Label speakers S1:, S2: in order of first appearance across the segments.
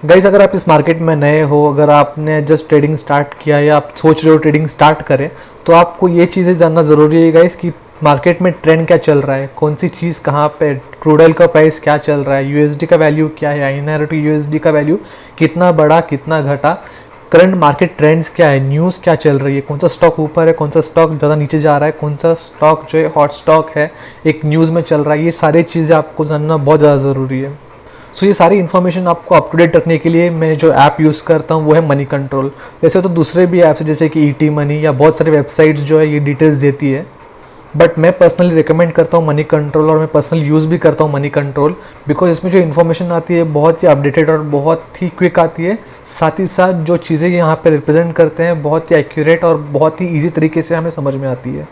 S1: Guys, अगर आप इस मार्केट में नए हो, अगर आपने जस्ट ट्रेडिंग स्टार्ट किया या आप सोच रहे हो ट्रेडिंग स्टार्ट करें, तो आपको ये चीज़ें जानना ज़रूरी है गाइस कि मार्केट में ट्रेंड क्या चल रहा है, कौन सी चीज़ कहाँ पे, क्रूड ऑयल का प्राइस क्या चल रहा है, यूएसडी का वैल्यू क्या है, INR टू यूएसडी का वैल्यू कितना बढ़ा कितना घटा, करंट मार्केट ट्रेंड्स क्या है, न्यूज़ क्या चल रही है, कौन सा स्टॉक ऊपर है, कौन सा स्टॉक ज़्यादा नीचे जा रहा है, कौन सा स्टॉक जो है हॉट स्टॉक है, एक न्यूज़ में चल रहा है। ये सारी चीज़ें आपको जानना बहुत ज़्यादा ज़रूरी है। सो ये सारी इन्फॉर्मेशन आपको अप टू डेट रखने के लिए मैं जो ऐप यूज़ करता हूँ वो है मनी कंट्रोल। वैसे तो दूसरे भी ऐप्स हैं जैसे कि ईटी मनी या बहुत सारे वेबसाइट्स जो है ये डिटेल्स देती है, बट मैं पर्सनली रिकमेंड करता हूँ मनी कंट्रोल, और मैं पर्सनली यूज़ भी करता हूँ मनी कंट्रोल, बिकॉज इसमें जो इन्फॉर्मेशन आती है बहुत ही अपडेटेड और बहुत ही क्विक आती है। साथ ही साथ जो चीज़ें यहाँ पे रिप्रेजेंट करते हैं बहुत ही एक्यूरेट और बहुत ही ईजी तरीके से हमें समझ में आती है।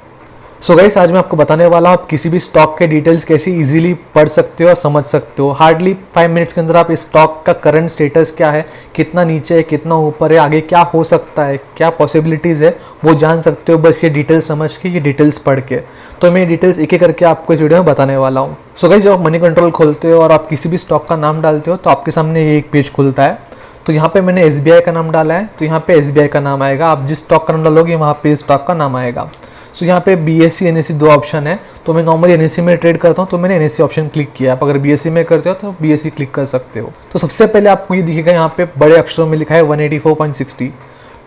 S1: सो गाइस, आज मैं आपको बताने वाला हूँ आप किसी भी स्टॉक के डिटेल्स कैसे इजीली पढ़ सकते हो और समझ सकते हो। हार्डली 5 मिनट्स के अंदर आप इस स्टॉक का करंट स्टेटस क्या है, कितना नीचे है, कितना ऊपर है, आगे क्या हो सकता है, क्या पॉसिबिलिटीज़ है, वो जान सकते हो बस ये डिटेल्स समझ के, ये डिटेल्स पढ़ के। तो मैं ये डिटेल्स एक एक करके आपको इस वीडियो में बताने वाला हूँ। सो गाइस, जब आप मनी कंट्रोल खोलते हो और आप किसी भी स्टॉक का नाम डालते हो तो आपके सामने ये एक पेज खुलता है। तो यहाँ पे मैंने SBI का नाम डाला है, तो यहाँ पे SBI का नाम आएगा। आप जिस स्टॉक का नाम डालोगे वहाँ पे स्टॉक का नाम आएगा। सो यहाँ पे BSE NSE दो ऑप्शन है, तो मैं नॉर्मली NSE में ट्रेड करता हूँ तो मैंने NSE ऑप्शन क्लिक किया। आप अगर BSE में करते हो तो BSE क्लिक कर सकते हो। तो सबसे पहले आपको ये दिखेगा यहाँ पे बड़े अक्षरों में लिखा है 184.60।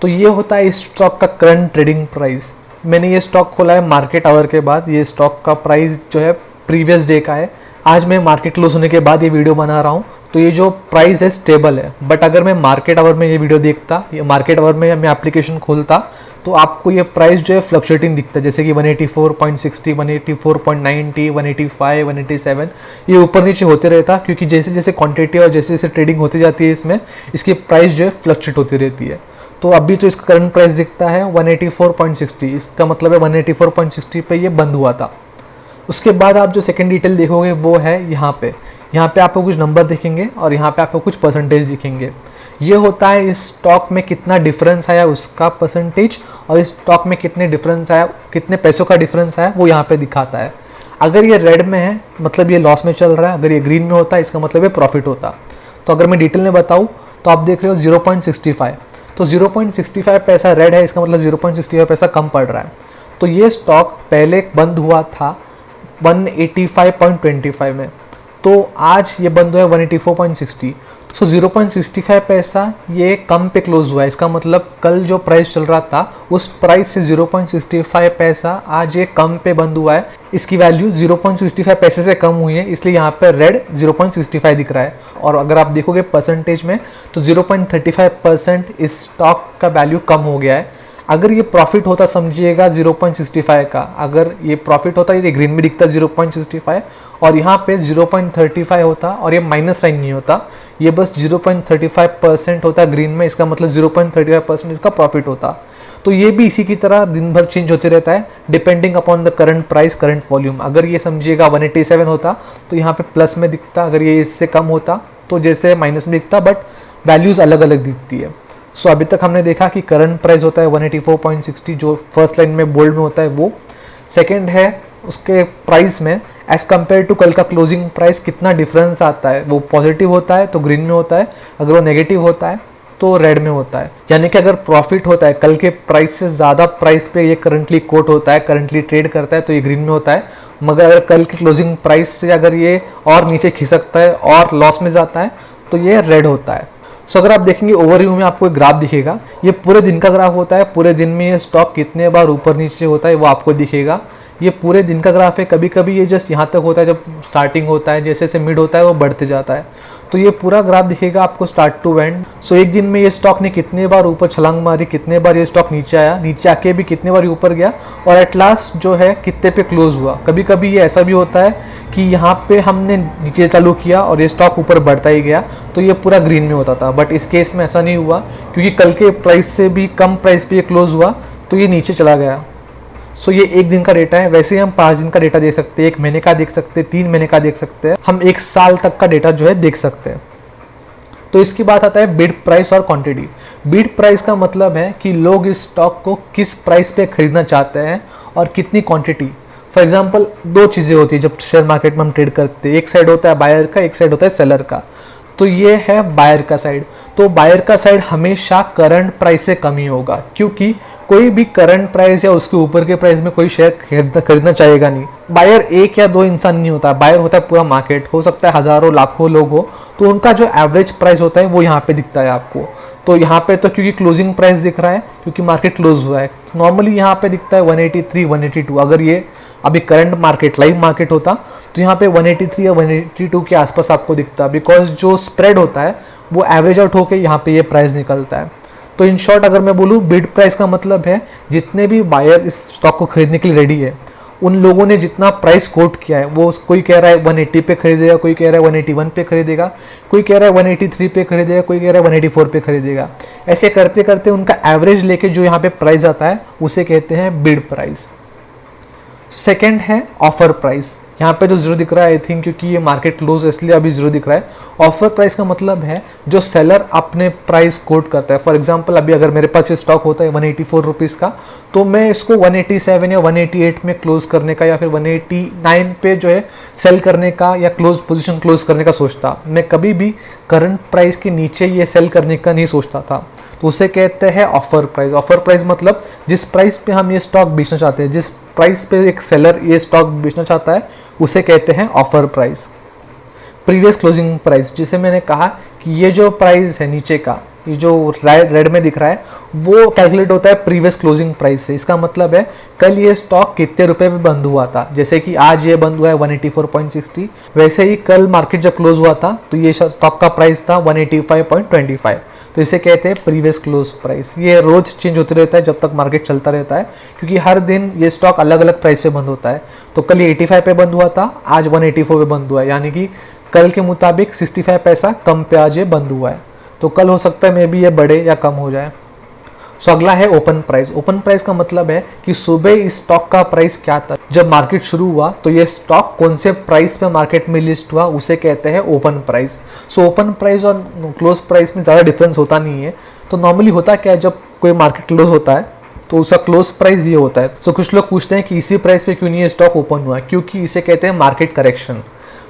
S1: तो ये होता है इस स्टॉक का करंट ट्रेडिंग प्राइस। मैंने ये स्टॉक खोला है मार्केट आवर के बाद। ये स्टॉक का प्राइस जो है प्रीवियस डे का है। आज मैं मार्केट क्लोज होने के बाद ये वीडियो बना रहा हूँ, तो ये जो प्राइस है स्टेबल है। बट अगर मैं मार्केट आवर में ये वीडियो देखता, ये मार्केट आवर में मैं एप्लीकेशन खोलता, तो आपको ये प्राइस जो है फ्लक्चुएटिंग दिखता है, जैसे कि 184.60, 184.90, 185, 187, ये ऊपर नीचे होते रहता, क्योंकि जैसे जैसे क्वांटिटी और जैसे जैसे ट्रेडिंग होती जाती है इसमें, इसकी प्राइस जो है फ्लक्चुएट होती रहती है। तो अभी तो इसका करंट प्राइस दिखता है 184.60, इसका मतलब है 184.60 पे ये बंद हुआ था। उसके बाद आप जो सेकंड डिटेल देखोगे वो है यहाँ पे आपको कुछ नंबर दिखेंगे और यहाँ पे आपको कुछ परसेंटेज दिखेंगे। ये होता है इस स्टॉक में कितना डिफरेंस आया उसका परसेंटेज, और इस स्टॉक में कितने डिफरेंस आया, कितने पैसों का डिफरेंस आया वो यहाँ पे दिखाता है। अगर ये रेड में है मतलब ये लॉस में चल रहा है, अगर ये ग्रीन में होता है इसका मतलब ये प्रॉफिट होता। तो अगर मैं डिटेल में बताऊँ तो आप देख रहे हो 0.65, तो 0.65 पैसा रेड है, इसका मतलब 0.65 पैसा कम पड़ रहा है। तो ये स्टॉक पहले बंद हुआ था 185.25 में, तो आज ये बंद हुआ है 184.60। सो 0.65 पैसा ये कम पे क्लोज हुआ है। इसका मतलब कल जो प्राइस चल रहा था उस प्राइस से 0.65 पैसा आज ये कम पे बंद हुआ है। इसकी वैल्यू 0.65 पैसे से कम हुई है, इसलिए यहाँ पे रेड 0.65 दिख रहा है। और अगर आप देखोगे परसेंटेज में तो 0.35% इस स्टॉक का वैल्यू कम हो गया है। अगर ये प्रॉफिट होता समझिएगा 0.65 का, अगर ये प्रॉफिट होता, ये ग्रीन में दिखता 0.65 और यहाँ पे 0.35 होता और ये माइनस साइन नहीं होता, ये बस 0.35% होता ग्रीन में, इसका मतलब 0.35% इसका प्रॉफिट होता। तो ये भी इसी की तरह दिन भर चेंज होते रहता है depending upon the current price, current volume. अगर ये समझिएगा 187 होता तो यहाँ पे प्लस में दिखता, अगर ये इससे कम होता तो जैसे माइनस में दिखता, बट वैल्यूज़ अलग अलग दिखती है। सो अभी तक हमने देखा कि करंट प्राइस होता है 184.60, जो फर्स्ट लाइन में बोल्ड में होता है वो। सेकंड है उसके प्राइस में एज कम्पेयर टू कल का क्लोजिंग प्राइस कितना डिफरेंस आता है, वो पॉजिटिव होता है तो ग्रीन में होता है, अगर वो नेगेटिव होता है तो रेड में होता है। यानी कि अगर प्रॉफिट होता है कल के प्राइस से ज़्यादा प्राइस पे ये करंटली कोट होता है, करंटली ट्रेड करता है, तो ये ग्रीन में होता है। मगर अगर कल की क्लोजिंग प्राइस से अगर ये और नीचे खिसकता है और लॉस में जाता है तो ये रेड होता है। सो अगर आप देखेंगे ओवरव्यू में आपको एक ग्राफ दिखेगा, ये पूरे दिन का ग्राफ होता है। पूरे दिन में ये स्टॉक कितने बार ऊपर नीचे होता है वो आपको दिखेगा। ये पूरे दिन का ग्राफ है। कभी कभी ये जस्ट यहाँ तक होता है, जब स्टार्टिंग होता है, जैसे जैसे मिड होता है वो बढ़ते जाता है। तो ये पूरा ग्राफ दिखेगा आपको स्टार्ट टू एंड। सो एक दिन में ये स्टॉक ने कितने बार ऊपर छलांग मारी, कितने बार ये स्टॉक नीचे आया, नीचे आके भी कितने बार ऊपर गया, और एट लास्ट जो है कितने पे क्लोज हुआ। कभी कभी ये ऐसा भी होता है कि यहाँ पे हमने नीचे चालू किया और ये स्टॉक ऊपर बढ़ता ही गया, तो ये पूरा ग्रीन में होता था। बट इस केस में ऐसा नहीं हुआ, क्योंकि कल के प्राइस से भी कम प्राइस पे ये क्लोज हुआ तो ये नीचे चला गया। सो ये एक दिन का डेटा है। वैसे ही हम 5 दिन का डेटा देख सकते हैं, 1 महीने का देख सकते हैं, 3 महीने का देख सकते हैं, हम 1 साल तक का डेटा जो है देख सकते हैं। तो इसकी बात आता है बिड प्राइस और क्वांटिटी। बिड प्राइस का मतलब है कि लोग इस स्टॉक को किस प्राइस पे खरीदना चाहते हैं और कितनी क्वांटिटी। फॉर एग्जांपल 2 चीज़ें होती है जब शेयर मार्केट में हम ट्रेड करते हैं, एक साइड होता है बायर का, एक साइड होता है सेलर का। तो ये है बायर का साइड। तो बायर का साइड हमेशा करंट प्राइस से कम ही होगा, क्योंकि कोई भी करंट प्राइस या उसके ऊपर के प्राइस में कोई शेयर खरीदना चाहेगा नहीं। बायर एक या दो इंसान नहीं होता, बायर होता है पूरा मार्केट, हो सकता है हजारों लाखों लोग हो, तो उनका जो एवरेज प्राइस होता है वो यहाँ पे दिखता है आपको। तो यहाँ पे तो क्योंकि क्लोजिंग प्राइस दिख रहा है, क्योंकि मार्केट क्लोज हुआ है, नॉर्मली यहाँ पे दिखता है 183 182। अगर ये अभी करंट मार्केट लाइव मार्केट होता तो यहाँ पे 183 या 182 के आसपास आपको दिखता, बिकॉज जो स्प्रेड होता है वो एवरेज आउट होकर यहाँ पे ये प्राइस निकलता है। तो इन शॉर्ट अगर मैं बोलूँ, बिड प्राइस का मतलब है जितने भी बायर इस स्टॉक को खरीदने के लिए रेडी है, उन लोगों ने जितना प्राइस कोट किया है, वो कोई कह रहा है 180 पे खरीदेगा, कोई कह रहा है 181 पे खरीदेगा, कोई कह रहा है 183 पे खरीदेगा, कोई कह रहा है 184 पे खरीदेगा। ऐसे करते करते उनका एवरेज लेके जो यहाँ पे प्राइस आता है उसे कहते हैं बिड प्राइस। सेकेंड है ऑफर प्राइस। यहाँ पे जो जीरो दिख रहा है, आई थिंक क्योंकि ये मार्केट क्लोज है इसलिए अभी जीरो दिख रहा है। ऑफर प्राइस का मतलब है जो सेलर अपने प्राइस कोट करता है। फॉर एग्जांपल अभी अगर मेरे पास ये स्टॉक होता है 184 रुपीज़ का, तो मैं इसको 187 या 188 में क्लोज करने का या फिर 189 पे जो है सेल करने का या पोजीशन क्लोज करने का सोचता। मैं कभी भी करंट प्राइस के नीचे ये सेल करने का नहीं सोचता था। तो उसे कहते हैं ऑफर प्राइस। ऑफर प्राइस मतलब जिस प्राइस पे हम ये स्टॉक बेचना चाहते हैं, जिस प्राइस पे एक सेलर ये स्टॉक बेचना चाहता है, उसे कहते हैं offer price. Previous closing price, जिसे मैंने कहा कि ये जो प्राइस है नीचे का, ये जो रेड में दिख रहा है, वो कैलकुलेट होता है प्रीवियस क्लोजिंग प्राइस से। इसका मतलब है कल ये स्टॉक कितने रुपए में बंद हुआ था। जैसे कि आज ये बंद हुआ है 184.60, वैसे ही कल मार्केट जब क्लोज हुआ था तो ये स्टॉक का प्राइस था 185.25। तो इसे कहते हैं प्रीवियस क्लोज प्राइस। ये रोज चेंज होते रहता है जब तक मार्केट चलता रहता है, क्योंकि हर दिन ये स्टॉक अलग अलग प्राइस पे बंद होता है। तो कल ये 85 पे बंद हुआ था, आज 184 पे बंद हुआ है, यानी कि कल के मुताबिक 65 पैसा कम पे आज ये बंद हुआ है। तो कल हो सकता है मे बी ये बढ़े या कम हो जाए। सो अगला है ओपन प्राइस। ओपन प्राइस का मतलब है कि सुबह इस स्टॉक का प्राइस क्या था, जब मार्केट शुरू हुआ तो ये स्टॉक कौन से प्राइस पे मार्केट में लिस्ट हुआ, उसे कहते हैं open price. So open price और क्लोज प्राइस में ज़्यादा डिफरेंस होता नहीं है। तो नॉर्मली होता क्या है, जब कोई मार्केट क्लोज होता है तो उसका क्लोज प्राइस ये होता है। सो कुछ लोग पूछते हैं कि इसी प्राइस पे क्यों नहीं ये स्टॉक ओपन हुआ, क्योंकि इसे कहते हैं मार्केट करेक्शन।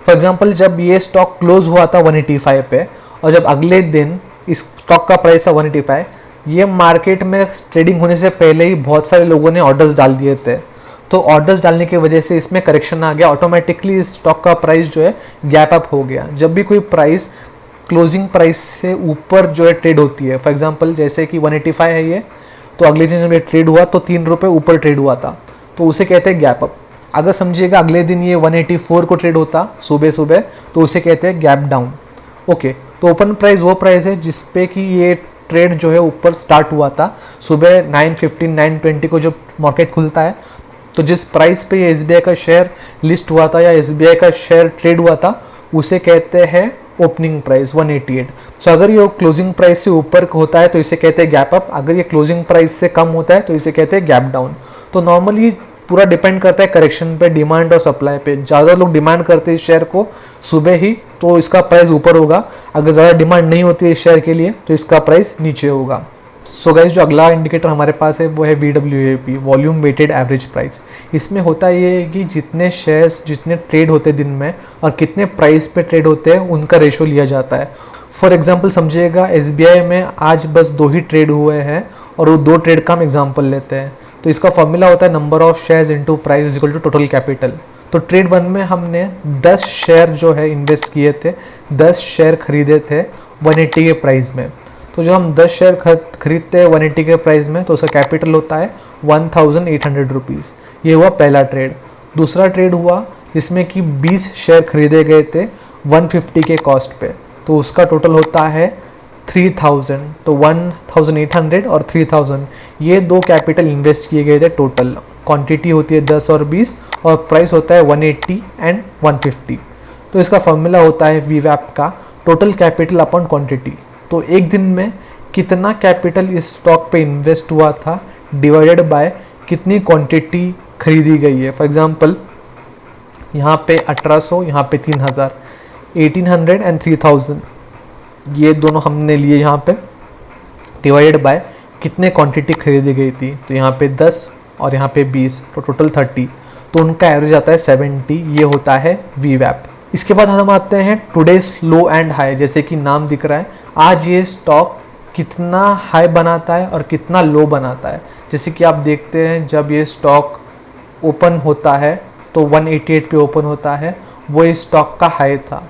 S1: फॉर एग्जाम्पल जब ये स्टॉक क्लोज हुआ था 185 पे और जब अगले दिन इस स्टॉक का प्राइस था 185, ये मार्केट में ट्रेडिंग होने से पहले ही बहुत सारे लोगों ने ऑर्डर्स डाल दिए थे। तो ऑर्डर्स डालने की वजह से इसमें करेक्शन आ गया, ऑटोमेटिकली इस स्टॉक का प्राइस जो है गैप अप हो गया। जब भी कोई प्राइस क्लोजिंग प्राइस से ऊपर जो है ट्रेड होती है, फॉर एग्जांपल जैसे कि 185 है ये, तो अगले दिन जब ये ट्रेड हुआ तो 3 रुपये ऊपर ट्रेड हुआ था, तो उसे कहते हैं गैप अप। अगर समझिएगा अगले दिन ये 184 को ट्रेड होता सुबह सुबह, तो उसे कहते हैं गैप डाउन। ओके, तो ओपन प्राइस वो प्राइस है जिसपे कि ये ट्रेड जो है ऊपर स्टार्ट हुआ था सुबह 9:15 9:20 को जब मार्केट खुलता है। तो जिस प्राइस पे ये SBI का शेयर लिस्ट हुआ था या SBI का शेयर ट्रेड हुआ था, उसे कहते हैं ओपनिंग प्राइस 188। सो अगर ये क्लोजिंग प्राइस से ऊपर होता है तो इसे कहते हैं गैप अप, अगर ये क्लोजिंग प्राइस से कम होता है तो इसे कहते हैं गैप डाउन। तो नॉर्मली पूरा डिपेंड करता है करेक्शन पे, डिमांड और सप्लाई पे। ज़्यादा लोग डिमांड करते हैं इस शेयर को सुबह ही तो इसका प्राइस ऊपर होगा, अगर ज़्यादा डिमांड नहीं होती है इस शेयर के लिए तो इसका प्राइस नीचे होगा। सो गाइस, जो अगला इंडिकेटर हमारे पास है वो है VWAP, volume weighted average price. इसमें होता ये है कि जितने शेयर्स जितने ट्रेड होते हैं दिन में और कितने प्राइस पे ट्रेड होते हैं उनका रेशो लिया जाता है। फॉर एग्जांपल समझिएगा SBI में आज बस 2 ही ट्रेड हुए हैं और वो 2 ट्रेड का हम एग्जांपल लेते हैं। तो इसका फॉर्मूला होता है number of shares into price equal to total capital. तो ट्रेड 1 में हमने 10 शेयर जो है इन्वेस्ट किए थे, 10 शेयर खरीदे थे 180 के प्राइस में। तो जब हम 10 शेयर खरीदते हैं 180 के प्राइस में तो उसका कैपिटल होता है 1800 रुपीज़। ये हुआ पहला ट्रेड। दूसरा ट्रेड हुआ जिसमें कि 20 शेयर खरीदे गए थे 150 के कॉस्ट पे, तो उसका टोटल होता है 3000। तो 1800 और 3000 ये 2 कैपिटल इन्वेस्ट किए गए थे टोटल। क्वांटिटी होती है 10 और 20 और प्राइस होता है 180 एंड 150। तो इसका फॉर्मूला होता है VWAP का, टोटल कैपिटल अपॉन क्वांटिटी। तो एक दिन में कितना कैपिटल इस स्टॉक पे इन्वेस्ट हुआ था डिवाइडेड बाय कितनी क्वांटिटी खरीदी गई है। फॉर एग्जांपल यहाँ पे 1800, यहाँ पे 3000, 1800 एंड 3000 ये दोनों हमने लिए यहाँ पे डिवाइडेड बाय कितने क्वांटिटी खरीदी गई थी। तो यहाँ पे 10 और यहाँ पे 20, तो टोटल 30। तो उनका एवरेज आता है 70। ये होता है VWAP। इसके बाद हम आते हैं टुडेज लो एंड हाई। जैसे कि नाम दिख रहा है, आज ये स्टॉक कितना हाई बनाता है और कितना लो बनाता है। जैसे कि आप देखते हैं जब ये स्टॉक ओपन होता है तो 188 पे ओपन होता है, वो इस स्टॉक का हाई था।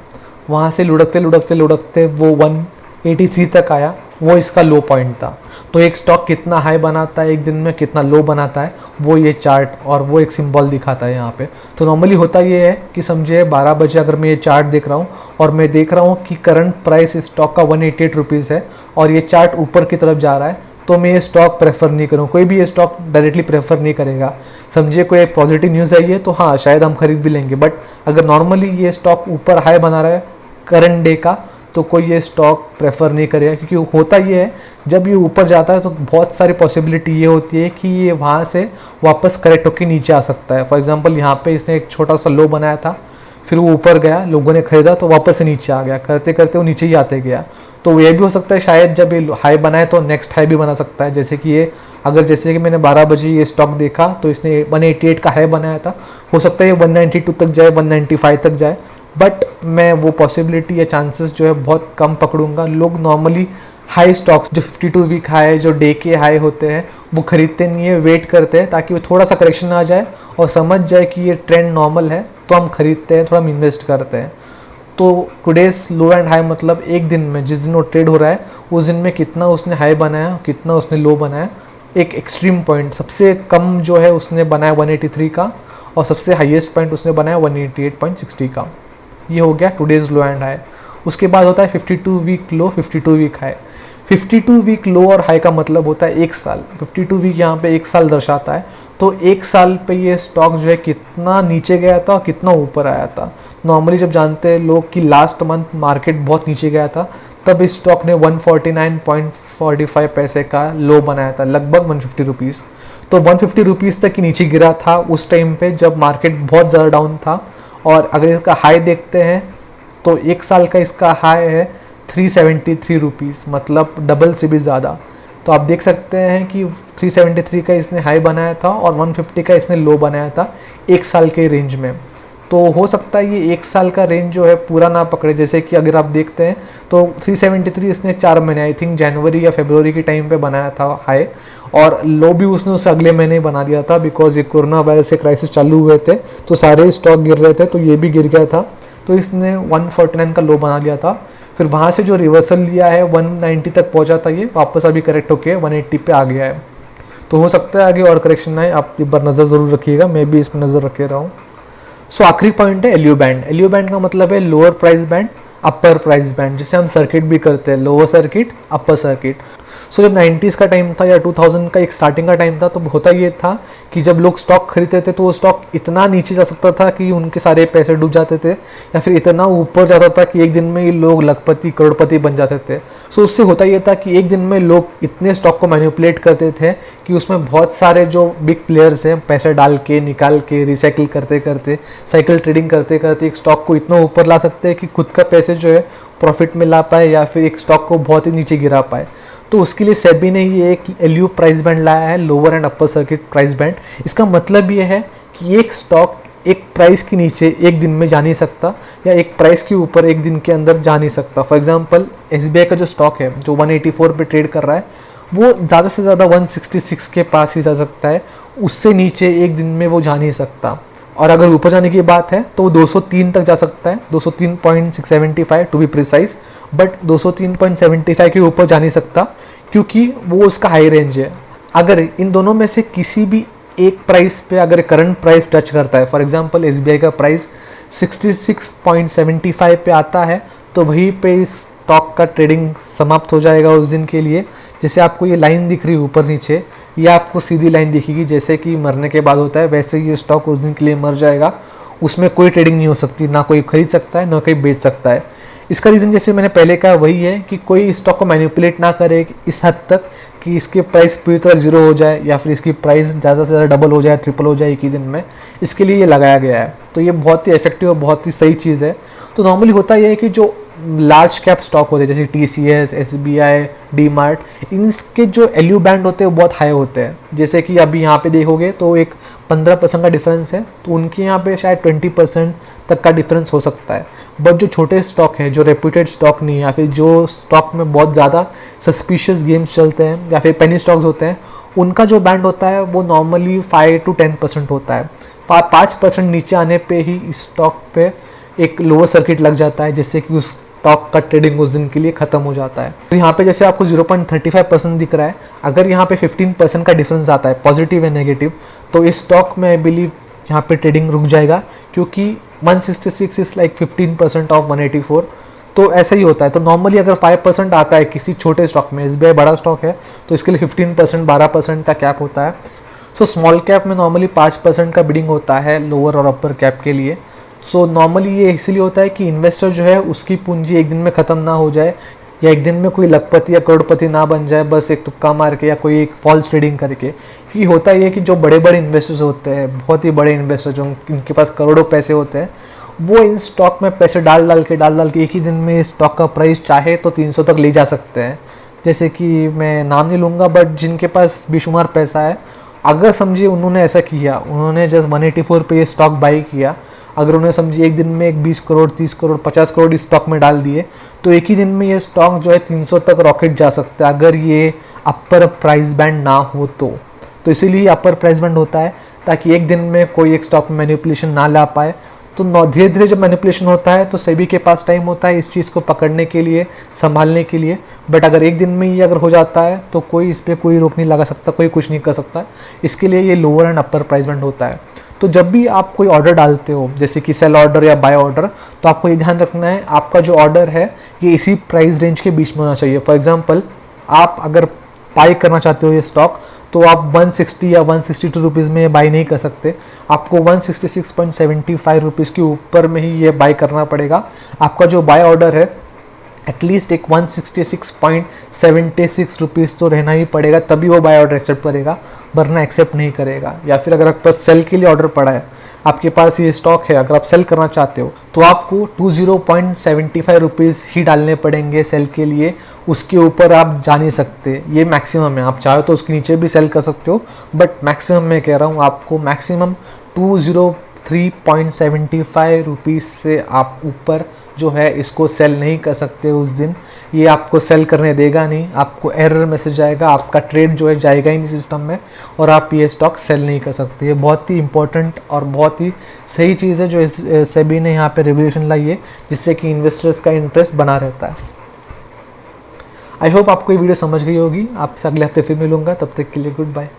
S1: वहाँ से लुढ़कते लुढ़कते लुढ़कते वो 183 तक आया, वो इसका लो पॉइंट था। तो एक स्टॉक कितना हाई बनाता है एक दिन में, कितना लो बनाता है, वो ये चार्ट और वो एक सिंबल दिखाता है यहाँ पे। तो नॉर्मली होता ये है कि समझिए 12 बजे अगर मैं ये चार्ट देख रहा हूँ और मैं देख रहा हूँ कि करंट प्राइस इस स्टॉक का 188 रुपीज़ है और ये चार्ट ऊपर की तरफ जा रहा है, तो मैं ये स्टॉक प्रेफर नहीं करूँ। कोई भी ये स्टॉक डायरेक्टली प्रेफर नहीं करेगा। समझिए कोई एक पॉजिटिव न्यूज़ है ये, तो हाँ शायद हम खरीद भी लेंगे, बट अगर नॉर्मली ये स्टॉक ऊपर हाई बना रहा है करंट डे का, तो कोई ये स्टॉक प्रेफर नहीं करेगा। क्योंकि होता ये है जब ये ऊपर जाता है तो बहुत सारी पॉसिबिलिटी ये होती है कि ये वहाँ से वापस करेक्ट होकर नीचे आ सकता है। फॉर एग्जांपल यहाँ पे इसने एक छोटा सा लो बनाया था, फिर वो ऊपर गया, लोगों ने खरीदा तो वापस से नीचे आ गया, करते करते वो नीचे ही आते गया। तो ये भी हो सकता है शायद जब ये हाई बनाए तो नेक्स्ट हाई भी बना सकता है। जैसे कि ये अगर जैसे कि मैंने 12 बजे ये स्टॉक देखा तो इसने 188 का हाई बनाया था, हो सकता है ये 192 तक जाए, 195 तक जाए, बट मैं वो पॉसिबिलिटी या चांसेस जो है बहुत कम पकड़ूंगा। लोग नॉर्मली हाई स्टॉक्स जो 52 वीक हाई, जो डे के हाई होते हैं, वो खरीदते नहीं है, वेट करते हैं ताकि वो थोड़ा सा करेक्शन आ जाए और समझ जाए कि ये ट्रेंड नॉर्मल है, तो हम खरीदते हैं, थोड़ा हम इन्वेस्ट करते हैं। तो टुडेज लो एंड हाई मतलब एक दिन में जिस दिन वो ट्रेड हो रहा है उस दिन में कितना उसने हाई बनाया, कितना उसने लो बनाया। एक एक्सट्रीम पॉइंट सबसे कम जो है उसने बनाया 183 का और सबसे हाईएस्ट पॉइंट उसने बनाया 188.60 का। ये हो गया टुडेज लो एंड हाई। उसके बाद होता है 52 week low, 52 week high. 52 week low और हाई का मतलब होता है एक साल। 52 वीक यहाँ पे एक साल दर्शाता है, तो एक साल पे ये स्टॉक जो है कितना नीचे गया था, कितना ऊपर आया था। नॉर्मली जब जानते हैं लोग कि लास्ट मंथ मार्केट बहुत नीचे गया था, तब इस स्टॉक ने 149.45 पैसे का लो बनाया था, लगभग 150 रुपीज़। तो 150 रुपीज़ तक ही नीचे गिरा था उस टाइम पे जब मार्केट बहुत ज़्यादा डाउन था। और अगर इसका हाई देखते हैं तो एक साल का इसका हाई है 373 रुपीज़, मतलब डबल से भी ज़्यादा। तो आप देख सकते हैं कि 373 का इसने हाई बनाया था और 150 का इसने लो बनाया था एक साल के रेंज में। तो हो सकता है ये एक साल का रेंज जो है पूरा ना पकड़े। जैसे कि अगर आप देखते हैं तो 373 इसने 4 महीने, आई थिंक जनवरी या फरवरी के टाइम पे बनाया था हाई, और लो भी उसने उससे अगले महीने ही बना दिया था, बिकॉज ये कोरोना वायरस से क्राइसिस चालू हुए थे तो सारे स्टॉक गिर रहे थे, तो ये भी गिर गया था। तो इसने 149 का लो बना लिया था। फिर वहाँ से जो रिवर्सल लिया है 190 तक पहुँचा था, ये वापस अभी करेक्ट होके 180 पे आ गया है। तो हो सकता है आगे और करेक्शन आए, आप एक बार नज़र ज़रूर रखिएगा, मैं भी इस पर नज़र रखे रहा हूँ। सो आखिरी पॉइंट है एलयू बैंड। एलयू बैंड का मतलब है लोअर प्राइस बैंड, अपर प्राइस बैंड, जिसे हम सर्किट भी करते हैं, लोअर सर्किट, अपर सर्किट। सो जब 90s का टाइम था या 2000 का एक स्टार्टिंग का टाइम था, तो होता ये था कि जब लोग स्टॉक खरीदते थे तो वो स्टॉक इतना नीचे जा सकता था कि उनके सारे पैसे डूब जाते थे, या फिर इतना ऊपर जाता था कि एक दिन में ये लोग लखपति करोड़पति बन जाते थे। सो उससे होता ये था कि एक दिन में लोग इतने स्टॉक को मैनिपुलेट करते थे कि उसमें बहुत सारे जो बिग प्लेयर्स हैं पैसे डाल के, निकाल के, रिसाइकिल करते करते, साइकिल ट्रेडिंग करते करते एक स्टॉक को इतना ऊपर ला सकते हैं कि खुद का पैसे जो है प्रॉफिट में ला पाए या फिर एक स्टॉक को बहुत ही नीचे गिरा पाए। तो उसके लिए सेबी ने ये एक एलयू प्राइस बैंड लाया है, lower and upper circuit price band. इसका मतलब ये है कि एक स्टॉक एक प्राइस के नीचे एक दिन में जा नहीं सकता या एक प्राइस के ऊपर एक दिन के अंदर जा नहीं सकता। फॉर एग्जांपल एसबीआई का जो स्टॉक है जो 184 पे ट्रेड कर रहा है, वो ज़्यादा से ज़्यादा 166 के पास ही जा सकता है, उससे नीचे एक दिन में वो जा नहीं सकता। और अगर ऊपर जाने की बात है तो 203 तक जा सकता है, 203.675 टू बी प्रिसाइज, बट 203.75 के ऊपर जा नहीं सकता क्योंकि वो उसका हाई रेंज है। अगर इन दोनों में से किसी भी एक प्राइस पे अगर करंट प्राइस टच करता है, फॉर एग्जांपल एसबीआई का प्राइस 66.75 पे आता है, तो वहीं पे इस स्टॉक का ट्रेडिंग समाप्त हो जाएगा उस दिन के लिए। जैसे आपको ये लाइन दिख रही है ऊपर नीचे, ये आपको सीधी लाइन दिखेगी, जैसे कि मरने के बाद होता है वैसे ये स्टॉक उस दिन के लिए मर जाएगा। उसमें कोई ट्रेडिंग नहीं हो सकती, ना कोई खरीद सकता है ना कोई बेच सकता है। इसका रीज़न जैसे मैंने पहले कहा वही है कि कोई स्टॉक को मैनिपुलेट ना करे इस हद तक कि इसके प्राइस पूरी तरह जीरो हो जाए या फिर इसकी प्राइस ज़्यादा से ज़्यादा डबल हो जाए, ट्रिपल हो जाए एक ही दिन में। इसके लिए ये लगाया गया है। तो ये बहुत ही इफेक्टिव और बहुत ही सही चीज़ है। तो नॉर्मली होता यह है कि जो लार्ज कैप स्टॉक होते हैं जैसे TCS, SBI, DMart, इनके जो एलयू बैंड होते हैं वो बहुत हाई होते हैं। जैसे कि अभी यहाँ पे देखोगे तो एक 15% का डिफरेंस है, तो उनके यहाँ पे शायद 20%, तक का डिफरेंस हो सकता है। बट जो छोटे स्टॉक हैं, जो रेप्यूटेड स्टॉक नहीं है, या फिर जो स्टॉक में बहुत ज़्यादा सस्पिशियस गेम्स चलते हैं या फिर पेनी स्टॉक्स होते हैं, उनका जो बैंड होता है वो नॉर्मली 5 to 10% होता है। 5% नीचे आने पे ही इस स्टॉक पे एक लोअर सर्किट लग जाता है, जिससे कि उस स्टॉक का ट्रेडिंग उस दिन के लिए ख़त्म हो जाता है। तो यहाँ पे जैसे आपको 0.35% दिख रहा है, अगर यहाँ पे 15% का डिफरेंस आता है पॉजिटिव या नेगेटिव, तो इस स्टॉक में आई बिलीव यहाँ पे ट्रेडिंग रुक जाएगा, क्योंकि 166 इज़ लाइक 15% ऑफ 184। तो ऐसा ही होता है। तो नॉर्मली अगर 5% आता है किसी छोटे स्टॉक में, SBI बड़ा स्टॉक है तो इसके लिए 15% 12% का कैप होता है। सो स्मॉल कैप में नॉर्मली 5% का बिडिंग होता है लोअर और अपर कैप के लिए। सो नॉर्मली ये इसलिए होता है कि इन्वेस्टर जो है उसकी पूंजी एक दिन में ख़त्म ना हो जाए, या एक दिन में कोई लखपति या करोड़पति ना बन जाए बस एक तुक्का मार के या कोई एक फॉल्स ट्रेडिंग करके। क्योंकि होता ये है कि जो बड़े बड़े इन्वेस्टर्स होते हैं, बहुत ही बड़े इन्वेस्टर जो इनके पास करोड़ों पैसे होते हैं, वो इन स्टॉक में पैसे डाल डाल के एक ही दिन में स्टॉक का प्राइस चाहे तो 300 तक ले जा सकते हैं। जैसे कि मैं नाम नहीं लूँगा, बट जिनके पास बेशुमार पैसा है, अगर समझिए उन्होंने ऐसा किया, उन्होंने जस्ट 184 पे ये स्टॉक बाई किया, अगर उन्हें समझिए एक दिन में एक 20 करोड़ 30 करोड़ 50 करोड़ इस स्टॉक में डाल दिए, तो एक ही दिन में ये स्टॉक जो है 300 तक रॉकेट जा सकता है, अगर ये अपर प्राइस बैंड ना हो तो इसीलिए अपर प्राइस बैंड होता है, ताकि एक दिन में कोई एक स्टॉक में मैनिपुलेशन ना ला पाए। तो धीरे धीरे जब मैनिपुलेशन होता है तो सेबी के पास टाइम होता है इस चीज़ को पकड़ने के लिए, संभालने के लिए। बट अगर एक दिन में ही अगर हो जाता है तो कोई इस पर कोई रोक नहीं लगा सकता, कोई कुछ नहीं कर सकता। इसके लिए ये lower and upper price band होता है। तो जब भी आप कोई ऑर्डर डालते हो, जैसे कि सेल ऑर्डर या बाय ऑर्डर, तो आपको ये ध्यान रखना है आपका जो ऑर्डर है ये इसी प्राइस रेंज के बीच में होना चाहिए। फॉर एग्जांपल, आप अगर बाई करना चाहते हो ये स्टॉक, तो आप 160 या 162 रुपीज़ में बाई नहीं कर सकते, आपको 166.75 रुपीज़ के ऊपर में ही ये बाई करना पड़ेगा। आपका जो बाय ऑर्डर है एटलीस्ट एक 166.76 रुपीज़ तो रहना ही पड़ेगा, तभी वो बाय ऑर्डर एक्सेप्ट करेगा, वरना एक्सेप्ट नहीं करेगा। या फिर अगर आपके पास सेल के लिए ऑर्डर पड़ा है, आपके पास ये स्टॉक है, अगर आप सेल करना चाहते हो, तो आपको 20.75 रुपीज़ ही डालने पड़ेंगे सेल के लिए, उसके ऊपर आप जा नहीं सकते। ये मैक्सिमम है, आप चाहो तो उसके नीचे भी सेल कर सकते हो, बट मैक्सिमम मैं कह रहा हूँ आपको मैक्सिमम 203.75 रुपीज़ से आप ऊपर जो है इसको सेल नहीं कर सकते उस दिन। ये आपको सेल करने देगा नहीं, आपको एरर मैसेज आएगा, आपका ट्रेड जो है जाएगा ही नहीं सिस्टम में, और आप ये स्टॉक सेल नहीं कर सकते। ये बहुत ही इंपॉर्टेंट और बहुत ही सही चीज़ है जो सेबी ने यहाँ पे रेगुलेशन लाई है, जिससे कि इन्वेस्टर्स का इंटरेस्ट बना रहता है। आई होप आपको ये वीडियो समझ गई होगी। आपसे अगले हफ्ते फिर मिलूंगा, तब तक के लिए गुड बाय।